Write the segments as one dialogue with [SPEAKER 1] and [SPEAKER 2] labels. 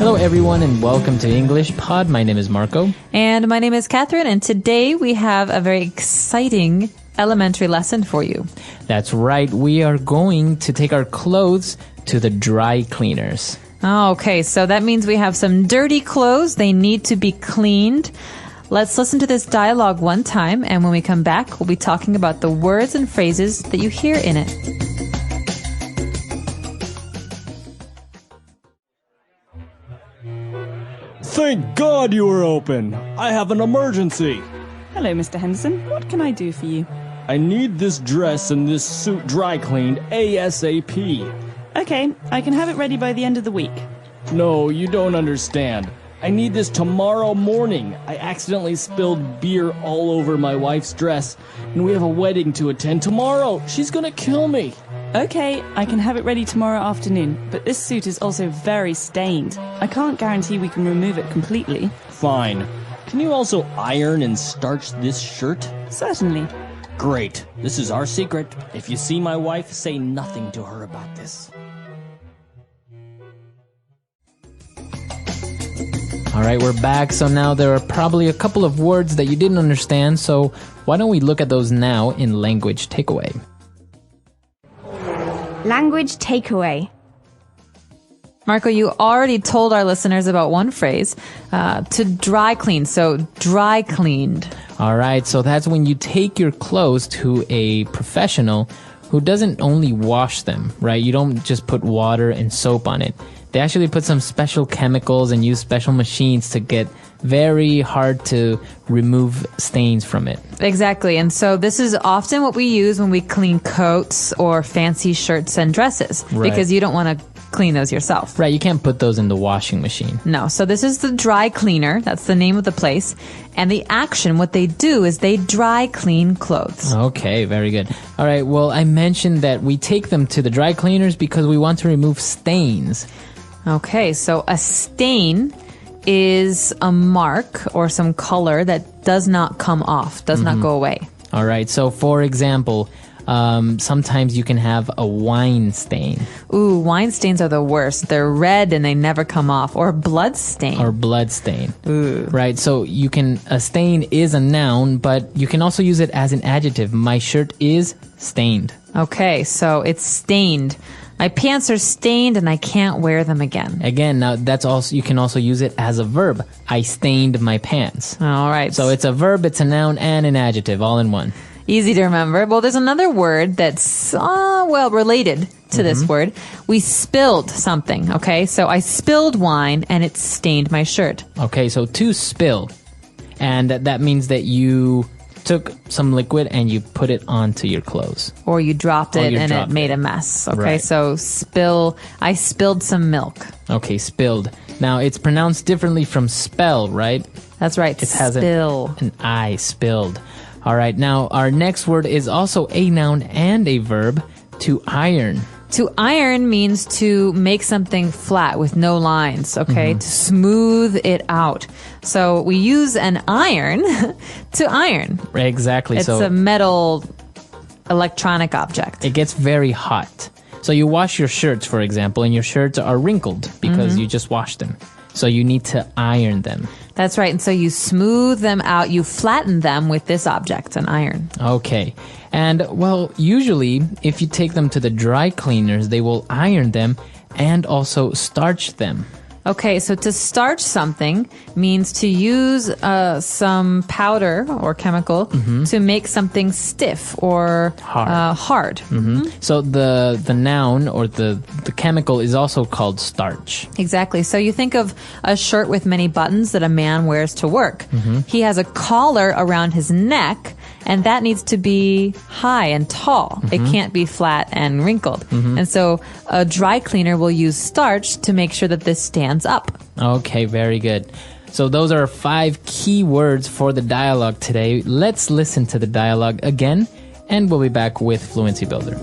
[SPEAKER 1] Hello, everyone, and welcome to EnglishPod. My name is Marco.
[SPEAKER 2] And my name is Catherine, and today we have a very exciting elementary lesson for you.
[SPEAKER 1] That's right. We are going to take our clothes to the dry cleaners.
[SPEAKER 2] Oh, okay, so that means we have some dirty clothes. They need to be cleaned. Let's listen to this dialogue one time, and when we come back, we'll be talking about the words and phrases that you hear in it.
[SPEAKER 3] Thank God you were open. I have an emergency.
[SPEAKER 4] Hello, Mr. Henderson. What can I do for you?
[SPEAKER 3] I need this dress and this suit dry cleaned ASAP.
[SPEAKER 4] Okay, I can have it ready by the end of the week.
[SPEAKER 3] No, you don't understand. I need this tomorrow morning. I accidentally spilled beer all over my wife's dress, and we have a wedding to attend tomorrow. She's gonna kill me.
[SPEAKER 4] Okay, I can have it ready tomorrow afternoon, but this suit is also very stained. I can't guarantee we can remove it completely.
[SPEAKER 3] Fine. Can you also iron and starch this shirt?
[SPEAKER 4] Certainly.
[SPEAKER 3] Great. This is our secret. If you see my wife, say nothing to her about this.
[SPEAKER 1] All right, we're back. So now there are probably a couple of words that you didn't understand. So why don't we look at those now in language takeaway?
[SPEAKER 5] Language takeaway.
[SPEAKER 2] Marco, you already told our listeners about one phrase, to dry clean, so dry cleaned.
[SPEAKER 1] All right, so that's when you take your clothes to a professional who doesn't only wash them, right? You don't just put water and soap on it. They actually put some special chemicals and use special machines to get very hard to remove stains from it.
[SPEAKER 2] Exactly. And so this is often what we use when we clean coats or fancy shirts and dresses,
[SPEAKER 1] Right.
[SPEAKER 2] because you don't want to clean those yourself.
[SPEAKER 1] Right, you can't put those in the washing machine.
[SPEAKER 2] No. So this is the dry cleaner. That's the name of the place. And the action, what they do is they dry clean clothes.
[SPEAKER 1] Okay, very good. All right, well, I mentioned that we take them to the dry cleaners because we want to remove stains.
[SPEAKER 2] Okay, so a stain is a mark or some color that does not come off, does not go away.
[SPEAKER 1] All right, so for example, sometimes you can have a wine stain.
[SPEAKER 2] Ooh, wine stains are the worst. They're red and they never come off. Or blood stain.
[SPEAKER 1] Or blood stain.
[SPEAKER 2] Ooh.
[SPEAKER 1] Right, so a stain is a noun, but you can also use it as an adjective. My shirt is stained.
[SPEAKER 2] Okay, so it's stained. My pants are stained and I can't wear them again.
[SPEAKER 1] Again, now you can also use it as a verb. I stained my pants.
[SPEAKER 2] All right.
[SPEAKER 1] So it's a verb, it's a noun, and an adjective all in one.
[SPEAKER 2] Easy to remember. Well, there's another word that's, related to this word. We spilled something, okay? So I spilled wine and it stained my shirt.
[SPEAKER 1] Okay, so to spill. And that means that you took some liquid and you put it onto your clothes.
[SPEAKER 2] Or you dropped it and it made a mess. Okay,
[SPEAKER 1] Right.
[SPEAKER 2] so spill. I spilled some milk.
[SPEAKER 1] Okay, spilled. Now, it's pronounced differently from spell, right?
[SPEAKER 2] That's right,
[SPEAKER 1] It has
[SPEAKER 2] spill.
[SPEAKER 1] an I, spilled. All right, now our next word is also a noun and a verb, to iron.
[SPEAKER 2] To iron means to make something flat with no lines, okay? To smooth it out. So we use an iron to iron.
[SPEAKER 1] Exactly.
[SPEAKER 2] It's
[SPEAKER 1] so
[SPEAKER 2] a metal electronic object.
[SPEAKER 1] it gets very hot. So you wash your shirts, for example, and your shirts are wrinkled because you just washed them. So you need to iron them.
[SPEAKER 2] That's right. And so you smooth them out, you flatten them with this object, an iron.
[SPEAKER 1] Okay. And, well, usually, if you take them to the dry cleaners, they will iron them and also starch them.
[SPEAKER 2] Okay, so to starch something means to use some powder or chemical to make something stiff or hard.
[SPEAKER 1] So the noun or the chemical is also called starch.
[SPEAKER 2] Exactly. So you think of a shirt with many buttons that a man wears to work. He has a collar around his neck, and that needs to be high and tall. It can't be flat and wrinkled. And so a dry cleaner will use starch to make sure that this stands up.
[SPEAKER 1] Okay, very good. So those are 5 key words for the dialogue today. Let's listen to the dialogue again, and we'll be back with Fluency Builder.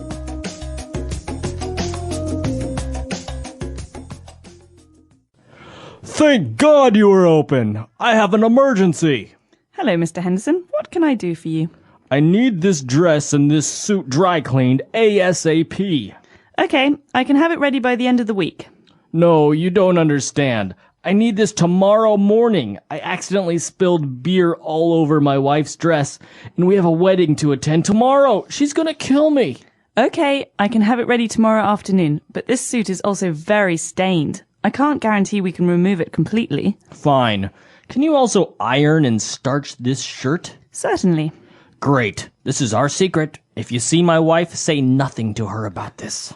[SPEAKER 3] Thank God you were open. I have an emergency.
[SPEAKER 4] Hello, Mr. Henderson. What can I do for you?
[SPEAKER 3] I need this dress and this suit dry cleaned ASAP.
[SPEAKER 4] Okay, I can have it ready by the end of the week.
[SPEAKER 3] No, you don't understand. I need this tomorrow morning. I accidentally spilled beer all over my wife's dress, and we have a wedding to attend tomorrow. She's gonna kill me.
[SPEAKER 4] Okay, I can have it ready tomorrow afternoon, but this suit is also very stained. I can't guarantee we can remove it completely.
[SPEAKER 3] Fine. Can you also iron and starch this shirt?
[SPEAKER 4] Certainly.
[SPEAKER 3] Great. This is our secret. If you see my wife, say nothing to her about this.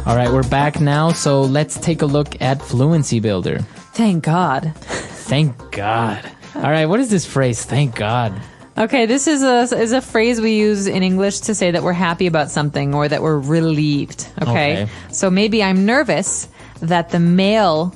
[SPEAKER 1] All right, we're back now, so let's take a look at Fluency Builder.
[SPEAKER 2] Thank God.
[SPEAKER 1] Thank God. All right, what is this phrase, thank God?
[SPEAKER 2] Okay, this is a phrase we use in English to say that we're happy about something or that we're relieved. Okay? So maybe I'm nervous that the mail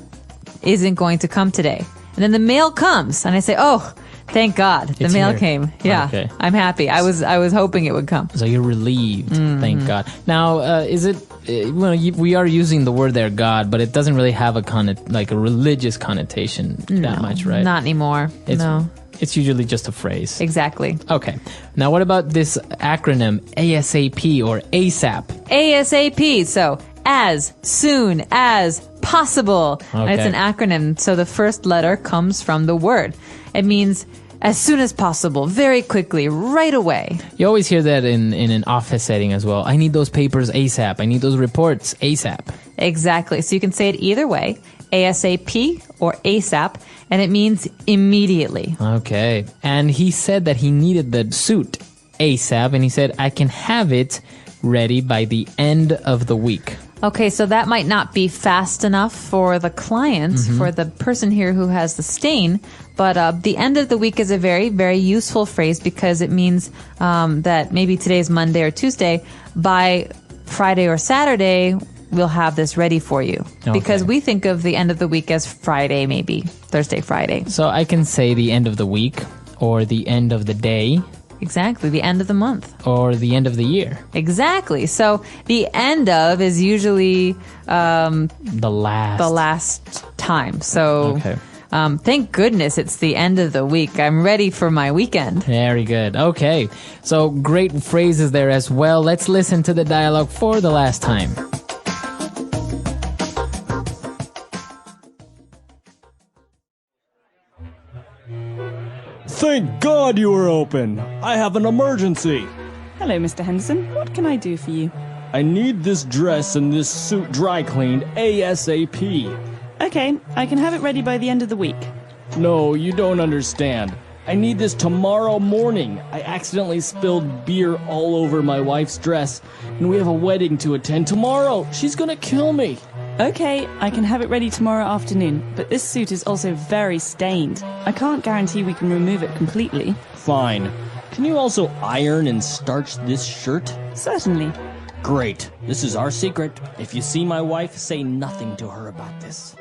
[SPEAKER 2] isn't going to come today. And then the mail comes, and I say, oh, thank God, the
[SPEAKER 1] It's
[SPEAKER 2] mail
[SPEAKER 1] here.
[SPEAKER 2] came. Yeah,
[SPEAKER 1] Okay.
[SPEAKER 2] I'm happy. I was hoping it would come.
[SPEAKER 1] So you're relieved, thank God. Now, is it, we are using the word there, God, but it doesn't really have a religious connotation that much, right?
[SPEAKER 2] Not anymore. No.
[SPEAKER 1] It's usually just a phrase.
[SPEAKER 2] Exactly.
[SPEAKER 1] Okay. Now, what about this acronym ASAP or ASAP?
[SPEAKER 2] ASAP. So, as soon as possible.
[SPEAKER 1] Okay.
[SPEAKER 2] It's an acronym. So the first letter comes from the word. It means as soon as possible, very quickly, right away.
[SPEAKER 1] You always hear that in an office setting as well. I need those papers ASAP. I need those reports ASAP.
[SPEAKER 2] Exactly. So you can say it either way, ASAP or ASAP, and it means immediately.
[SPEAKER 1] Okay. And he said that he needed the suit ASAP, and he said, I can have it ready by the end of the week.
[SPEAKER 2] Okay, so that might not be fast enough for the client, for the person here who has the stain, but the end of the week is a very, very useful phrase because it means that maybe today's Monday or Tuesday, by Friday or Saturday, we'll have this ready for you.
[SPEAKER 1] Okay.
[SPEAKER 2] Because we think of the end of the week as Friday, maybe Thursday, Friday.
[SPEAKER 1] So I can say the end of the week, or the end of the day,
[SPEAKER 2] Exactly, the end of the month.
[SPEAKER 1] or the end of the year.
[SPEAKER 2] Exactly. So the end of is usually
[SPEAKER 1] The last.
[SPEAKER 2] time. So
[SPEAKER 1] Okay.
[SPEAKER 2] thank goodness it's the end of the week. I'm ready for my weekend.
[SPEAKER 1] Very good. Okay. So great phrases there as well. Let's listen to the dialogue for the last time.
[SPEAKER 3] Thank God you were open. I have an emergency.
[SPEAKER 4] Hello, Mr. Henderson. What can I do for you?
[SPEAKER 3] I need this dress and this suit dry cleaned ASAP.
[SPEAKER 4] Okay, I can have it ready by the end of the week.
[SPEAKER 3] No, you don't understand. I need this tomorrow morning. I accidentally spilled beer all over my wife's dress, and we have a wedding to attend tomorrow. She's gonna kill me.
[SPEAKER 4] Okay, I can have it ready tomorrow afternoon, but this suit is also very stained. I can't guarantee we can remove it completely.
[SPEAKER 3] Fine. Can you also iron and starch this shirt?
[SPEAKER 4] Certainly.
[SPEAKER 3] Great. This is our secret. If you see my wife, say nothing to her about this.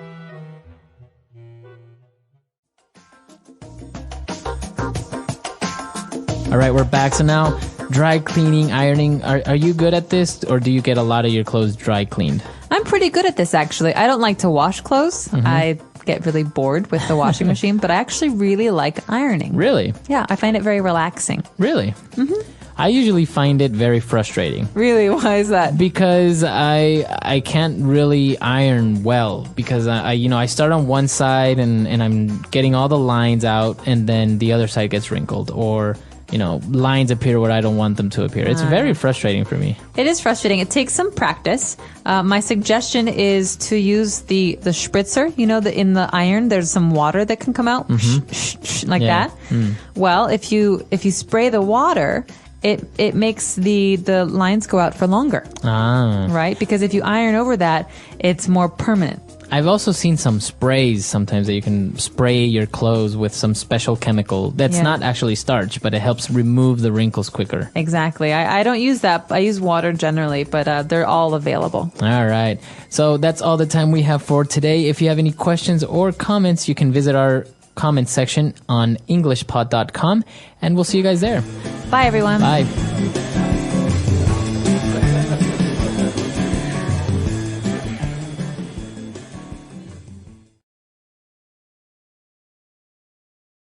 [SPEAKER 1] All right, we're back. So now, dry cleaning, ironing. Are you good at this, or do you get a lot of your clothes dry cleaned?
[SPEAKER 2] I'm pretty good at this, actually. I don't like to wash clothes. I get really bored with the washing machine, but I actually really like ironing.
[SPEAKER 1] Really?
[SPEAKER 2] Yeah, I find it very relaxing.
[SPEAKER 1] Really? Mm-hmm. I usually find it very frustrating.
[SPEAKER 2] Really? Why is that?
[SPEAKER 1] Because I can't really iron well because I start on one side and I'm getting all the lines out and then the other side gets wrinkled or lines appear where I don't want them to appear. It's very frustrating for me.
[SPEAKER 2] It is frustrating. It takes some practice. My suggestion is to use the spritzer. In the iron, there's some water that can come out like
[SPEAKER 1] Yeah.
[SPEAKER 2] that. Well, if you spray the water, it makes the lines go out for longer, right? Because if you iron over that, it's more permanent.
[SPEAKER 1] I've also seen some sprays sometimes that you can spray your clothes with some special chemical that's
[SPEAKER 2] Yeah.
[SPEAKER 1] not actually starch, but it helps remove the wrinkles quicker.
[SPEAKER 2] Exactly. I don't use that. I use water generally, but they're all available.
[SPEAKER 1] All right. So that's all the time we have for today. If you have any questions or comments, you can visit our comment section on EnglishPod.com, and we'll see you guys there.
[SPEAKER 2] Bye, everyone.
[SPEAKER 1] Bye.